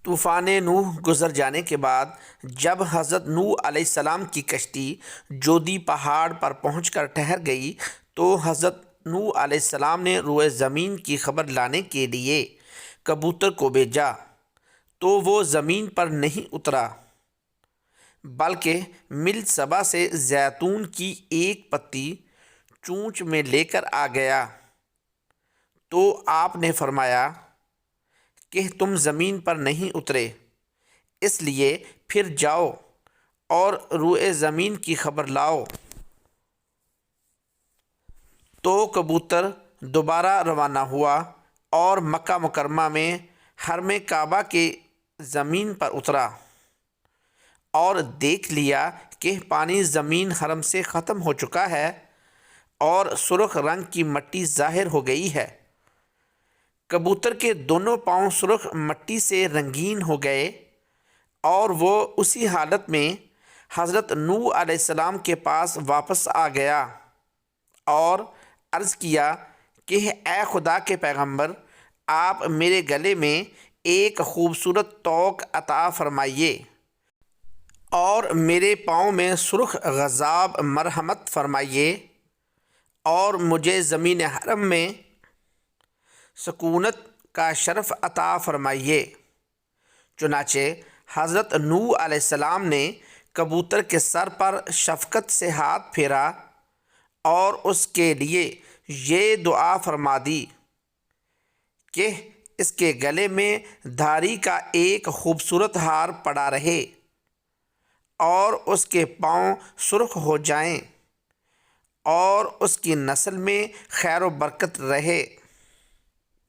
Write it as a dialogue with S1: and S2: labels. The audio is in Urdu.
S1: طوفان نوح گزر جانے کے بعد جب حضرت نوح علیہ السلام کی کشتی جودی پہاڑ پر پہنچ کر ٹھہر گئی تو حضرت نوح علیہ السلام نے روئے زمین کی خبر لانے کے لیے کبوتر کو بھیجا، تو وہ زمین پر نہیں اترا بلکہ مل صبا سے زیتون کی ایک پتی چونچ میں لے کر آ گیا۔ تو آپ نے فرمایا کہ تم زمین پر نہیں اترے، اس لیے پھر جاؤ اور روئے زمین کی خبر لاؤ۔ تو کبوتر دوبارہ روانہ ہوا اور مکہ مکرمہ میں حرم کعبہ کے زمین پر اترا اور دیکھ لیا کہ پانی زمین حرم سے ختم ہو چکا ہے اور سرخ رنگ کی مٹی ظاہر ہو گئی ہے۔ کبوتر کے دونوں پاؤں سرخ مٹی سے رنگین ہو گئے اور وہ اسی حالت میں حضرت نوح علیہ السلام کے پاس واپس آ گیا اور عرض کیا کہ اے خدا کے پیغمبر، آپ میرے گلے میں ایک خوبصورت طوق عطا فرمائیے اور میرے پاؤں میں سرخ غضاب مرحمت فرمائیے اور مجھے زمین حرم میں سکونت کا شرف عطا فرمائیے۔ چنانچہ حضرت نوح علیہ السلام نے کبوتر کے سر پر شفقت سے ہاتھ پھیرا اور اس کے لیے یہ دعا فرما دی کہ اس کے گلے میں دھاری کا ایک خوبصورت ہار پڑا رہے اور اس کے پاؤں سرخ ہو جائیں اور اس کی نسل میں خیر و برکت رہے۔